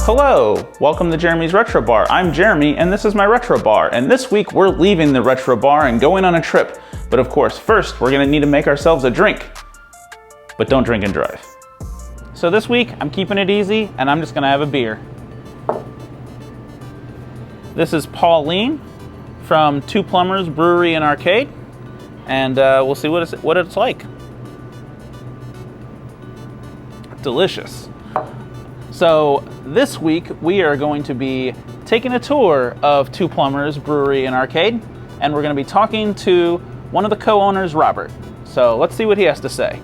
Hello, welcome to Jeremy's Retro Bar. I'm Jeremy and this is my Retro Bar, and this week we're leaving the Retro Bar and going on a trip. But of course, first we're gonna need to make ourselves a drink. But don't drink and drive. So this week I'm keeping it easy and I'm just gonna have a beer. This is Pauline from Two Plumbers Brewery and Arcade, and we'll see what it's like. Delicious. So this week we are going to be taking a tour of Two Plumbers Brewery and Arcade, and we're going to be talking to one of the co-owners, Robert. So let's see what he has to say.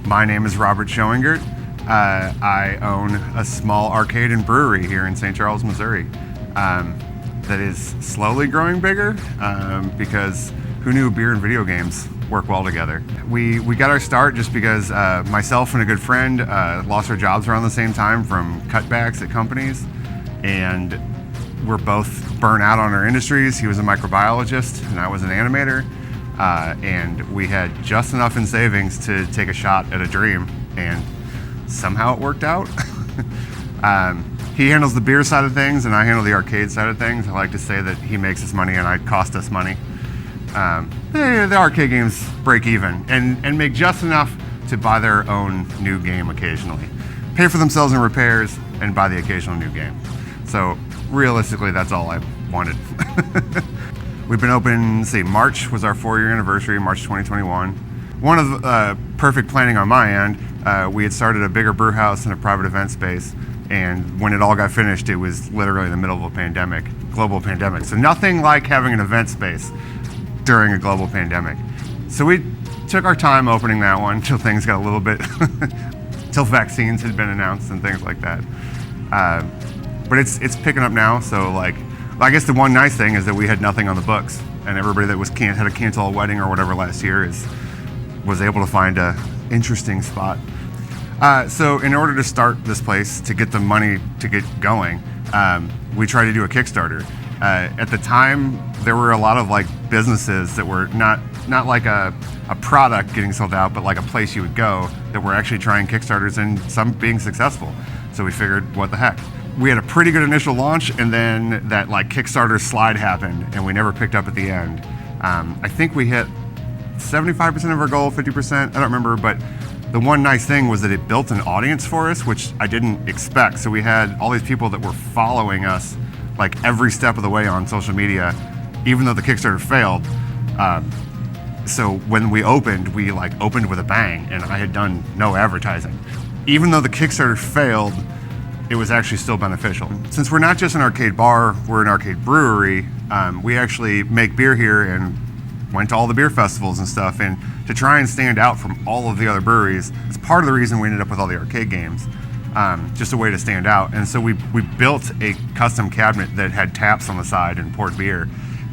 My name is Robert Schowengerdt. I own a small arcade and brewery here in St. Charles, Missouri. That is slowly growing bigger because who knew beer and video games work well together? We got our start just because myself and a good friend lost our jobs around the same time from cutbacks at companies, and we're both burnt out on our industries. He was a microbiologist and I was an animator, and we had just enough in savings to take a shot at a dream, and somehow it worked out. He handles the beer side of things and I handle the arcade side of things. I like to say that he makes us money and I cost us money. The arcade games break even and make just enough to buy their own new game occasionally. Pay for themselves in repairs and buy the occasional new game. So realistically, that's all I wanted. We've been open, March was our 4-year anniversary, March 2021. One of the perfect planning on my end, we had started a bigger brew house and a private event space. And when it all got finished, it was literally in the middle of a pandemic, global pandemic. So nothing like having an event space during a global pandemic. So we took our time opening that one until things got a little bit, till vaccines had been announced and things like that. But it's picking up now. So I guess the one nice thing is that we had nothing on the books, and everybody that had to cancel a wedding or whatever last year was able to find a interesting spot. So in order to start this place, to get the money to get going, we tried to do a Kickstarter. At the time, there were a lot of businesses that were not like a product getting sold out, but like a place you would go that were actually trying Kickstarters and some being successful. So we figured, what the heck? We had a pretty good initial launch, and then that Kickstarter slide happened and we never picked up at the end. I think we hit 75% of our goal, 50%, I don't remember, but the one nice thing was that it built an audience for us, which I didn't expect. So we had all these people that were following us every step of the way on social media, even though the Kickstarter failed. So when we opened, we opened with a bang, and I had done no advertising. Even though the Kickstarter failed, it was actually still beneficial. Since we're not just an arcade bar, we're an arcade brewery, we actually make beer here and went to all the beer festivals and stuff, and to try and stand out from all of the other breweries. It's part of the reason we ended up with all the arcade games, just a way to stand out. And so we built a custom cabinet that had taps on the side and poured beer.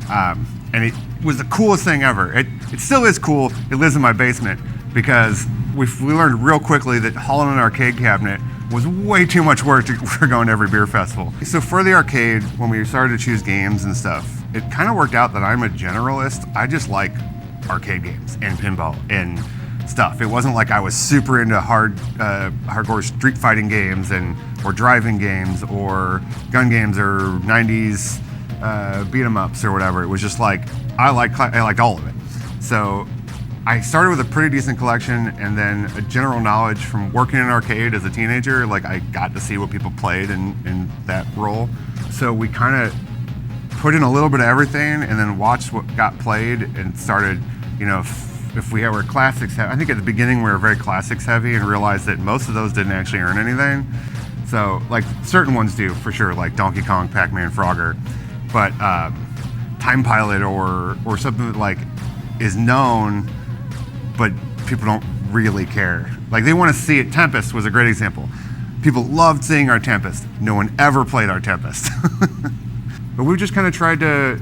And it was the coolest thing ever. It still is cool. It lives in my basement because we learned real quickly that hauling an arcade cabinet was way too much work for going to every beer festival. So for the arcade, when we started to choose games and stuff, it kind of worked out that I'm a generalist. I just like arcade games and pinball and stuff. It wasn't like I was super into hardcore street fighting games or driving games or gun games or 90s beat 'em ups or whatever. It was just I liked all of it. So I started with a pretty decent collection, and then a general knowledge from working in an arcade as a teenager. I got to see what people played in that role. So we kind of put in a little bit of everything and then watched what got played and started, if we were classics heavy. I think at the beginning we were very classics heavy and realized that most of those didn't actually earn anything. So certain ones do for sure, like Donkey Kong, Pac-Man, Frogger, but Time Pilot or something that is known, but people don't really care. They want to see it. Tempest was a great example. People loved seeing our Tempest. No one ever played our Tempest. But we've just kind of tried to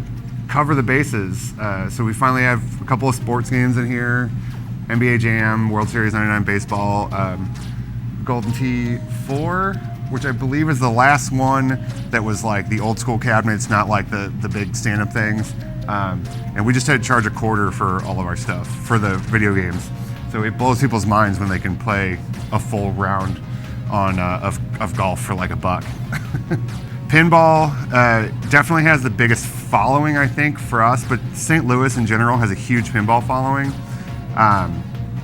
cover the bases. So we finally have a couple of sports games in here, NBA Jam, World Series 99 baseball, Golden Tee 4, which I believe is the last one that was the old school cabinets, not the big stand-up things. And we just had to charge a quarter for all of our stuff for the video games. So it blows people's minds when they can play a full round of golf for like $1. Pinball definitely has the biggest following, I think, for us, but St. Louis in general has a huge pinball following.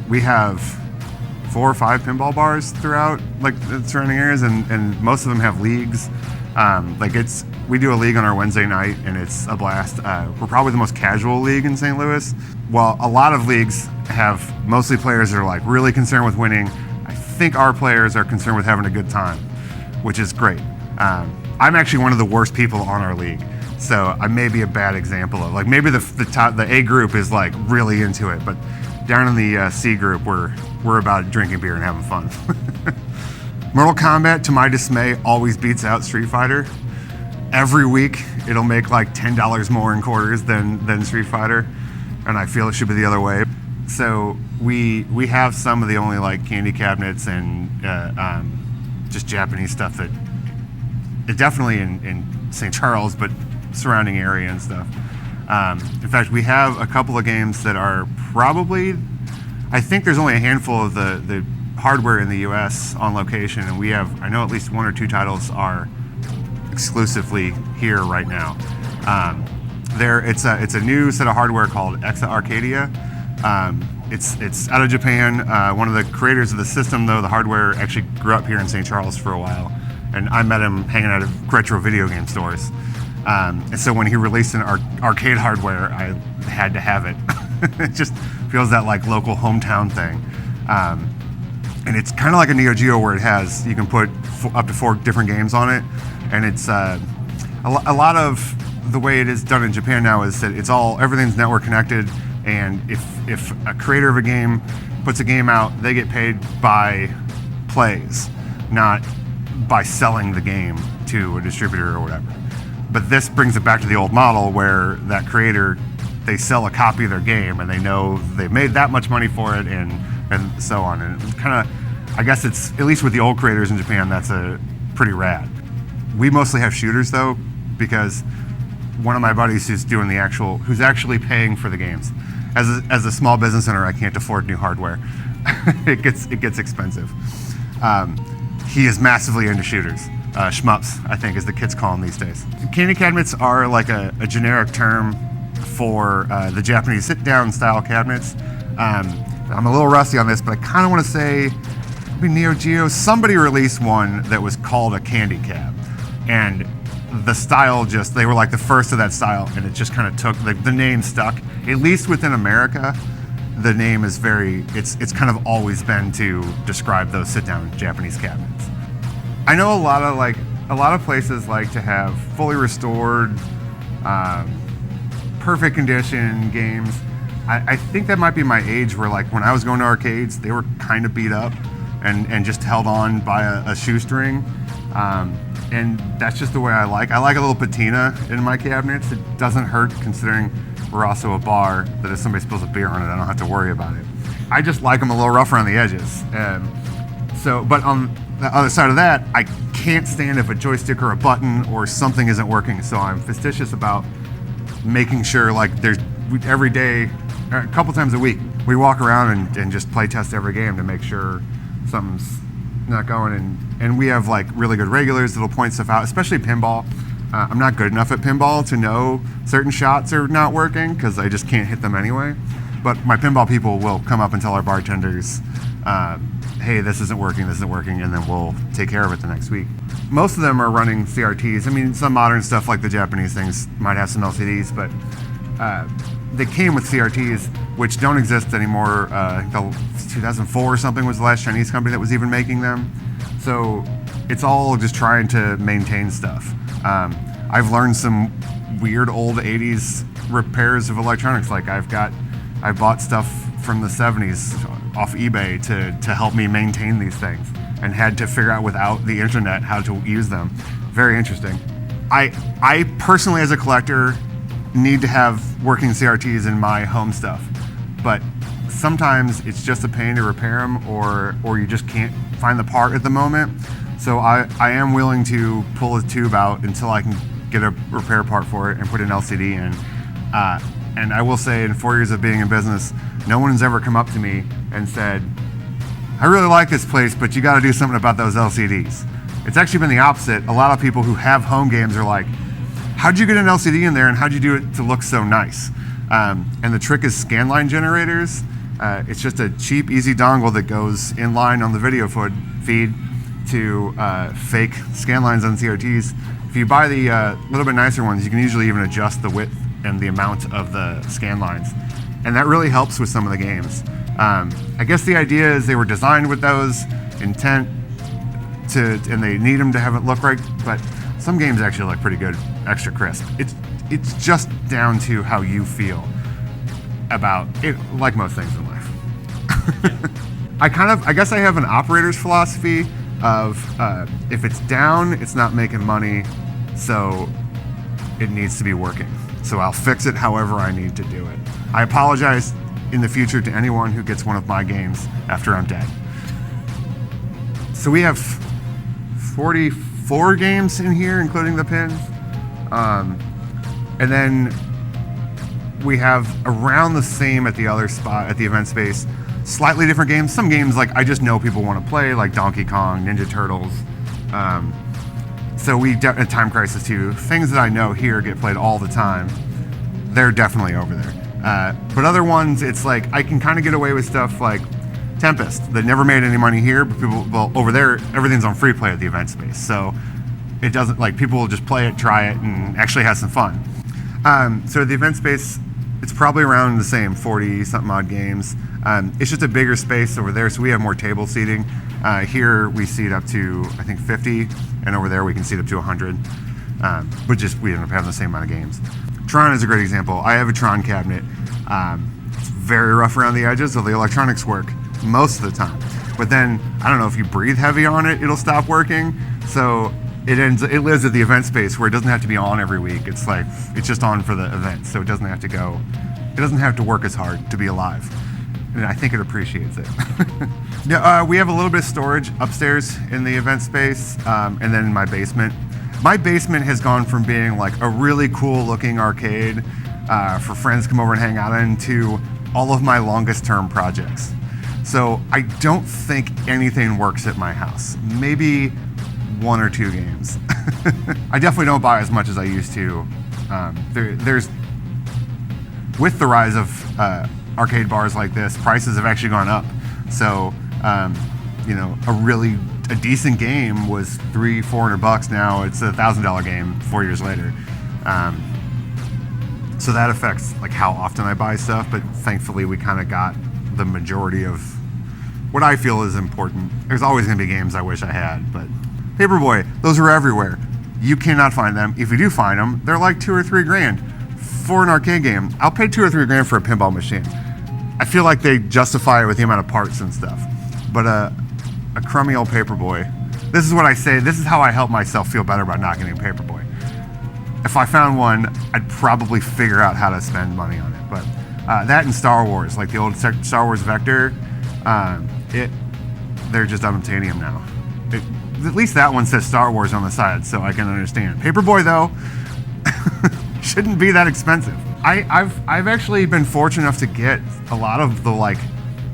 We have 4 or 5 pinball bars throughout like the surrounding areas, and most of them have leagues. We do a league on our Wednesday night, and it's a blast. We're probably the most casual league in St. Louis. While a lot of leagues have mostly players that are like really concerned with winning, I think our players are concerned with having a good time, which is great. I'm actually one of the worst people on our league, so I may be a bad example of like maybe the A group is like really into it, but down in the C group we're about drinking beer and having fun. Mortal Kombat, to my dismay, always beats out Streetfighter. Every week it'll make like $10 more in quarters than Streetfighter, and I feel it should be the other way. So we have some of the only like candy cabinets and just Japanese stuff that definitely in St. Charles, but surrounding area and stuff. In fact, we have a couple of games that are probably, I think there's only a handful of the hardware in the US on location, and we have, I know at least 1 or 2 titles are exclusively here right now. It's a new set of hardware called Exa Arcadia. It's out of Japan. One of the creators of the system, though, the hardware, actually grew up here in St. Charles for a while, and I met him hanging out at retro video game stores. And so when he released an arcade hardware, I had to have it. It just feels that like local hometown thing. And it's kind of like a Neo Geo where you can put up to 4 different games on it. And it's a lot of the way it is done in Japan now is that everything's network connected. And if a creator of a game puts a game out, they get paid by plays, not by selling the game to a distributor or whatever. But this brings it back to the old model where that creator, they sell a copy of their game and they know they've made that much money for it and so on. And it's kind of, I guess it's, at least with the old creators in Japan, that's a pretty rad. We mostly have shooters though, because one of my buddies who's actually paying for the games. As a small business owner, I can't afford new hardware. It gets expensive. He is massively into shooters. Shmups, I think, is the kids call them these days. Candy cabinets are like a generic term for the Japanese sit-down style cabinets. I'm a little rusty on this, but I kind of want to say maybe Neo Geo. Somebody released one that was called a candy cab, and the style they were like the first of that style, and it just kind of took the name stuck. At least within America, the name is it's kind of always been to describe those sit-down Japanese cabinets. I know a lot of places like to have fully restored, perfect condition games. I think that might be my age where like when I was going to arcades, they were kind of beat up and just held on by a shoestring. And that's just the way I like a little patina in my cabinets. It doesn't hurt considering we're also a bar that if somebody spills a beer on it, I don't have to worry about it. I just like them a little rough around the edges. But on the other side of that, I can't stand if a joystick or a button or something isn't working. So I'm fastidious about making sure like every day, a couple times a week, we walk around and just play test every game to make sure something's not going. And we have like really good regulars that'll point stuff out, especially pinball. I'm not good enough at pinball to know certain shots are not working because I just can't hit them anyway. But my pinball people will come up and tell our bartenders, hey, this isn't working, and then we'll take care of it the next week. Most of them are running CRTs. I mean, some modern stuff like the Japanese things might have some LCDs, but they came with CRTs, which don't exist anymore. 2004 or something was the last Chinese company that was even making them. So it's all just trying to maintain stuff. I've learned some weird old 80s repairs of electronics. Like I bought stuff from the 70s off eBay to help me maintain these things and had to figure out without the internet how to use them. Very interesting. I personally, as a collector, need to have working CRTs in my home stuff, but sometimes it's just a pain to repair them or you just can't find the part at the moment. So I am willing to pull a tube out until I can get a repair part for it and put an LCD in. And I will say, in 4 years of being in business, no one's ever come up to me and said, I really like this place, but you got to do something about those LCDs. It's actually been the opposite. A lot of people who have home games are like, how'd you get an LCD in there and how'd you do it to look so nice? And the trick is scanline generators. It's just a cheap, easy dongle that goes in line on the video feed to fake scanlines on CRTs. If you buy the little bit nicer ones, you can usually even adjust the width and the amount of the scan lines. And that really helps with some of the games. I guess the idea is they were designed with those intent and they need them to have it look right, but some games actually look pretty good, extra crisp. It's just down to how you feel about it, like most things in life. I guess I have an operator's philosophy of if it's down, it's not making money, so it needs to be working. So I'll fix it however I need to do it. I apologize in the future to anyone who gets one of my games after I'm dead. So we have 44 games in here, including the pins. And then we have around the same at the other spot, at the event space, slightly different games. Some games like I just know people want to play, like Donkey Kong, Ninja Turtles. So Time Crisis 2, things that I know here get played all the time. They're definitely over there. But other ones, it's like I can kind of get away with stuff like Tempest that never made any money here, but over there, everything's on free play at the event space. So it doesn't, like, people will just play it, try it, and actually have some fun. So at the event space, it's probably around the same 40 something odd games. It's just a bigger space over there, so we have more table seating. Here we seat up to, I think, 50, and over there we can seat up to 100. But just we end up having the same amount of games. Tron is a great example. I have a Tron cabinet. It's very rough around the edges, so the electronics work most of the time. But then, I don't know, if you breathe heavy on it, it'll stop working. So it lives at the event space where it doesn't have to be on every week. It's like, it's just on for the event, so it doesn't have to work as hard to be alive. And I think it appreciates it. Yeah, we have a little bit of storage upstairs in the event space, and then in my basement. My basement has gone from being like a really cool looking arcade for friends to come over and hang out in to all of my longest term projects. So I don't think anything works at my house. Maybe 1 or 2 games. I definitely don't buy as much as I used to. There's with the rise of arcade bars like this, prices have actually gone up. So a decent game was $300-400 now. It's a $1,000 game 4 years later. So that affects like how often I buy stuff, but thankfully we kind of got the majority of what I feel is important. There's always going to be games I wish I had, but Paperboy, those are everywhere. You cannot find them. If you do find them, they're like $2 or $3 grand for an arcade game. I'll pay $2 or $3 grand for a pinball machine. I feel like they justify it with the amount of parts and stuff. But a crummy old Paperboy. This is what I say. This is how I help myself feel better about not getting a Paperboy. If I found one, I'd probably figure out how to spend money on it. But that and Star Wars, like the old Star Wars Vector, they're just unobtainium now. At least that one says Star Wars on the side, so I can understand. Paperboy, though, shouldn't be that expensive. I've actually been fortunate enough to get a lot of the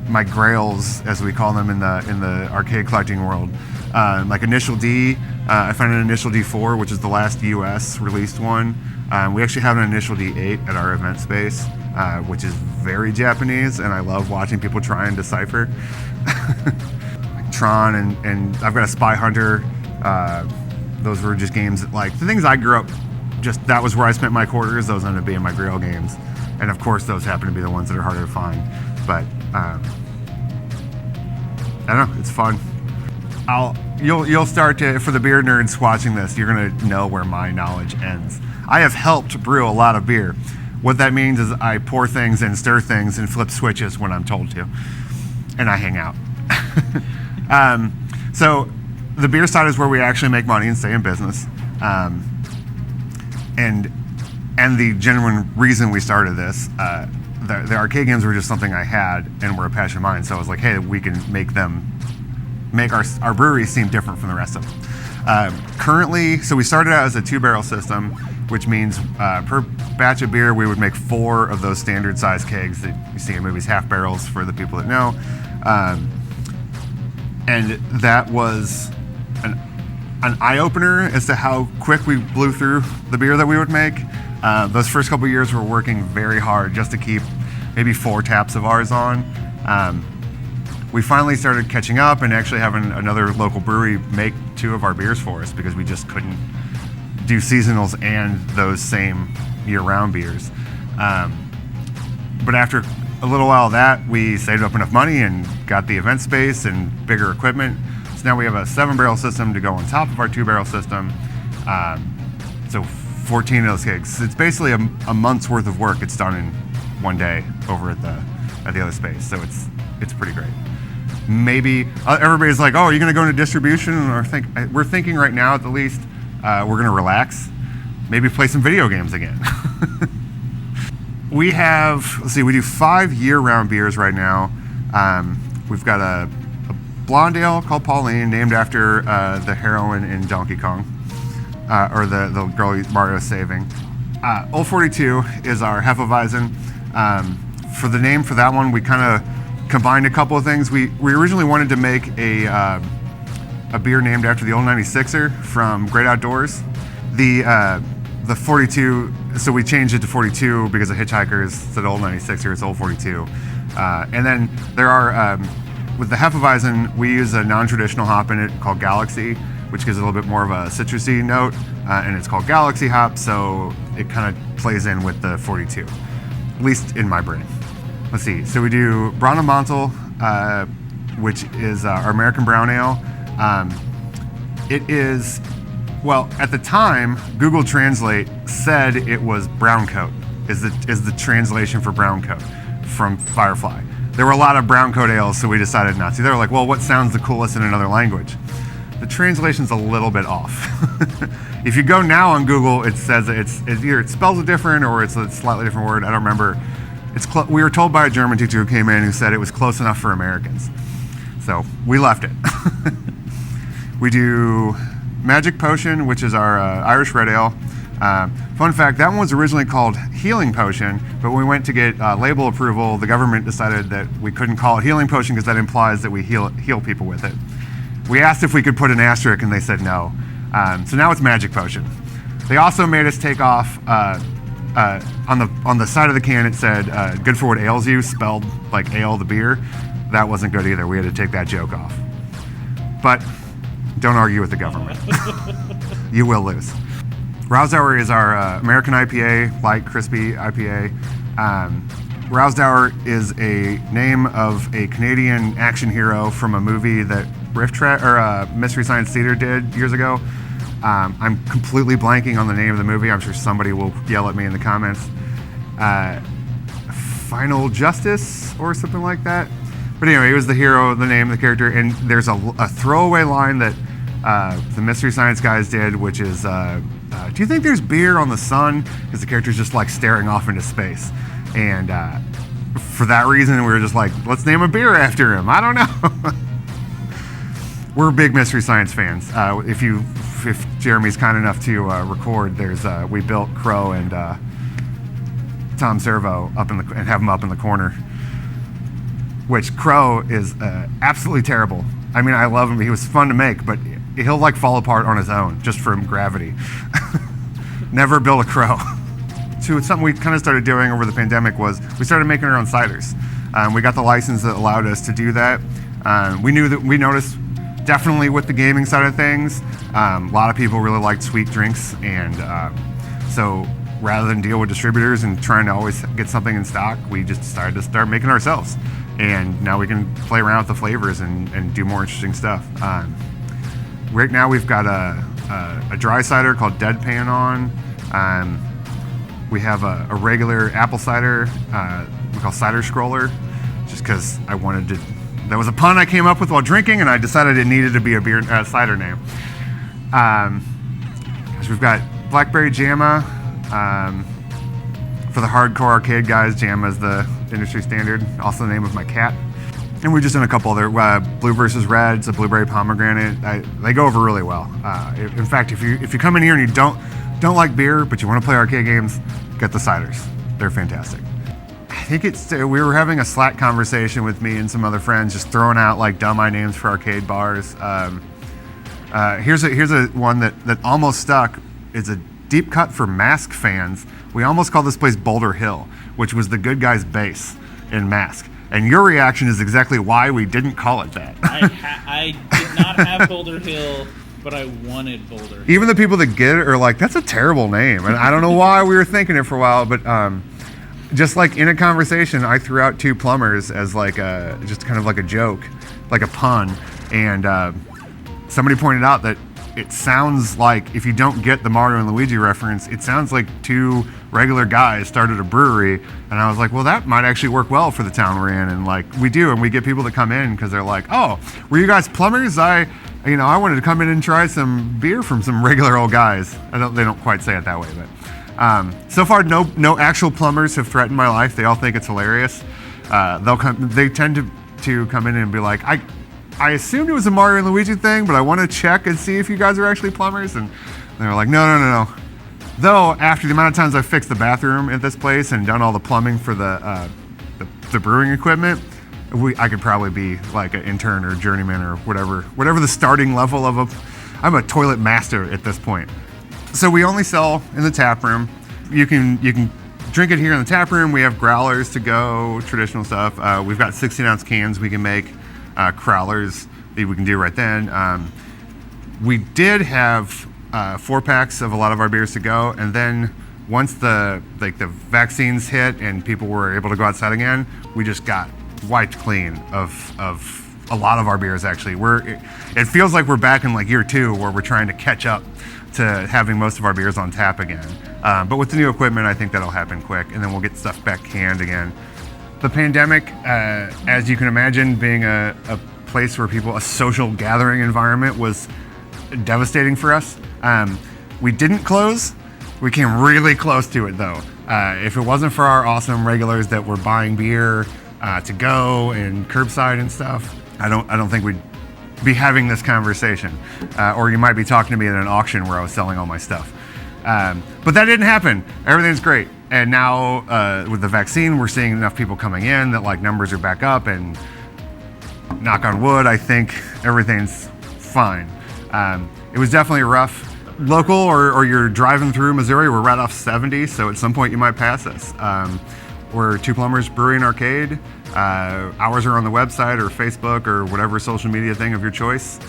my grails, as we call them in the arcade collecting world. Like Initial D, I found an Initial D4, which is the last US released one. We actually have an Initial D8 at our event space, which is very Japanese, and I love watching people try and decipher. Like Tron, and I've got a Spy Hunter. Those were just games that, like, the things I grew up, just that was where I spent my quarters. Those ended up being my grail games. And of course, those happen to be the ones that are harder to find. But I don't know, it's fun. You'll start to, for the beer nerds watching this, you're gonna know where my knowledge ends. I have helped brew a lot of beer. What that means is I pour things and stir things and flip switches when I'm told to, and I hang out. So the beer side is where we actually make money and stay in business. And the genuine reason we started this, the arcade games were just something I had and were a passion of mine. So I was like, hey, we can make our brewery seem different from the rest of them. Currently, so we started out as a 2-barrel system, which means per batch of beer, we would make 4 of those standard size kegs that you see in movies, half barrels for the people that know. And that was an eye-opener as to how quick we blew through the beer that we would make. Those first couple years we were working very hard just to keep maybe 4 taps of ours on. We finally started catching up and actually having another local brewery make 2 of our beers for us because we just couldn't do seasonals and those same year-round beers. But after a little while of that, we saved up enough money and got the event space and bigger equipment. So now we have a 7-barrel system to go on top of our 2-barrel system. So 14 of those kegs. It's basically a month's worth of work. It's done in one day over at the other space. So it's pretty great. Maybe everybody's like, oh, are you going to go into distribution? Or we're thinking right now at the least we're going to relax, maybe play some video games again. We do 5 year-round beers right now. We've got a blonde ale called Pauline, named after the heroine in Donkey Kong, or the girl Mario's saving. Old 42 is our Hefeweizen. For the name for that one, we kind of combined a couple of things. We originally wanted to make a beer named after the old 96er from Great Outdoors. The 42, so we changed it to 42 because of Hitchhikers. Instead of old 96er, it's old 42. And then there are, with the Hefeweizen, we use a non-traditional hop in it called Galaxy, which gives it a little bit more of a citrusy note, and it's called Galaxy hop, so it kind of plays in with the 42, at least in my brain. Let's see, so we do Braunemantel, which is our American brown ale. It is, well, at the time, Google Translate said it was brown coat, is the translation for brown coat from Firefly. There were a lot of brown coat ales, so we decided not to. They were like, well, what sounds the coolest in another language? The translation's a little bit off. If you go now on Google, it says it's either it spells it different or it's a slightly different word. I don't remember. We were told by a German teacher who came in who said it was close enough for Americans. So we left it. We do Magic Potion, which is our Irish red ale. Fun fact, that one was originally called Healing Potion, but when we went to get label approval, the government decided that we couldn't call it Healing Potion because that implies that we heal people with it. We asked if we could put an asterisk and they said no. So now it's Magic Potion. They also made us take off, on the side of the can it said, good for what ails you, spelled like ale the beer. That wasn't good either. We had to take that joke off. But don't argue with the government. You will lose. Rousdower is our American IPA, light, crispy IPA. Rousdower is a name of a Canadian action hero from a movie that Mystery Science Theater did years ago. I'm completely blanking on the name of the movie. I'm sure somebody will yell at me in the comments. Final Justice or something like that. But anyway, he was the hero, the name of the character, and there's a throwaway line that the Mystery Science guys did, which is, do you think there's beer on the sun? Because the character's just like staring off into space. And for that reason, we were just like, let's name a beer after him. I don't know. We're big Mystery Science fans. If Jeremy's kind enough to record, we built Crow and Tom Servo and have them up in the corner. Which Crow is absolutely terrible. I mean, I love him. He was fun to make, but he'll like fall apart on his own just from gravity. Never build a Crow. So something we kind of started doing over the pandemic was we started making our own ciders. We got the license that allowed us to do that. We noticed definitely with the gaming side of things, a lot of people really liked sweet drinks, and so rather than deal with distributors and trying to always get something in stock, we just decided to start making ourselves. And now we can play around with the flavors and do more interesting stuff. Right now we've got a dry cider called Deadpan on. We have a regular apple cider we call Cider Scroller, just because I wanted to. That was a pun I came up with while drinking, and I decided it needed to be a cider name. So we've got Blackberry Jamma. For the hardcore arcade guys, Jamma is the industry standard, also the name of my cat. And we've just done a couple other, Blue versus Red's, a blueberry pomegranate. They go over really well. In fact, if you come in here and you don't like beer, but you want to play arcade games, get the ciders. They're fantastic. I think we were having a Slack conversation with me and some other friends, just throwing out like dumb names for arcade bars. Here's a one that almost stuck. It's a deep cut for Mask fans. We almost called this place Boulder Hill, which was the good guy's base in Mask. And your reaction is exactly why we didn't call it that. I did not have Boulder Hill, but I wanted Boulder Hill. Even the people that get it are like, that's a terrible name. And I don't know why we were thinking it for a while, but just like in a conversation, I threw out Two Plumbers as like just kind of like a joke, like a pun. And somebody pointed out that it sounds like, if you don't get the Mario and Luigi reference, it sounds like two regular guys started a brewery. And I was like, well, that might actually work well for the town we're in. And like, we do, and we get people to come in because they're like, oh, were you guys plumbers? I wanted to come in and try some beer from some regular old guys. They don't quite say it that way, but so far, no actual plumbers have threatened my life. They all think it's hilarious. They tend to come in and be like, I assumed it was a Mario and Luigi thing, but I want to check and see if you guys are actually plumbers. And they were like, no. Though, after the amount of times I've fixed the bathroom at this place and done all the plumbing for the brewing equipment, I could probably be like an intern or journeyman or whatever the starting level of I'm a toilet master at this point. So we only sell in the tap room. You can drink it here in the tap room. We have growlers to go, traditional stuff. We've got 16-ounce cans we can make. Crowlers that we can do right then. We did have 4-packs of a lot of our beers to go, and then once the vaccines hit and people were able to go outside again, we just got wiped clean of a lot of our beers. Actually, it feels like we're back in like year 2 where we're trying to catch up to having most of our beers on tap again. But with the new equipment, I think that'll happen quick, and then we'll get stuff back canned again. The pandemic, as you can imagine, being a place where a social gathering environment, was devastating for us. We didn't close. We came really close to it though. If it wasn't for our awesome regulars that were buying beer to go and curbside and stuff, I don't think we'd be having this conversation. Or you might be talking to me at an auction where I was selling all my stuff. But that didn't happen. Everything's great. And now with the vaccine, we're seeing enough people coming in that like numbers are back up, and knock on wood, I think everything's fine. It was definitely rough. Local or you're driving through Missouri, we're right off 70, so at some point you might pass us. We're Two Plumbers Brewery Arcade. Hours are on the website or Facebook or whatever social media thing of your choice.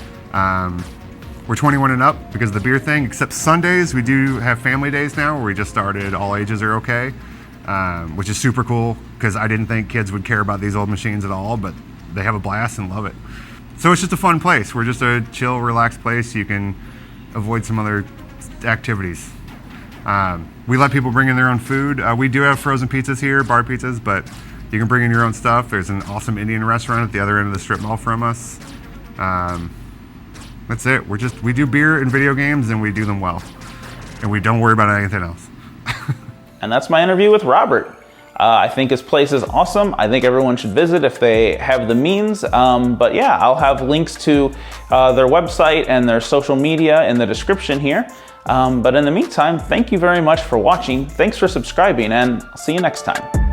We're 21 and up because of the beer thing, except Sundays. We do have family days now where we just started all ages are okay, which is super cool because I didn't think kids would care about these old machines at all, but they have a blast and love it. So it's just a fun place. We're just a chill, relaxed place. You can avoid some other activities. We let people bring in their own food. We do have frozen pizzas here, bar pizzas, but you can bring in your own stuff. There's an awesome Indian restaurant at the other end of the strip mall from us. That's it. We do beer and video games, and we do them well. And we don't worry about anything else. And that's my interview with Robert. I think his place is awesome. I think everyone should visit if they have the means. But yeah, I'll have links to their website and their social media in the description here. But in the meantime, thank you very much for watching. Thanks for subscribing, and I'll see you next time.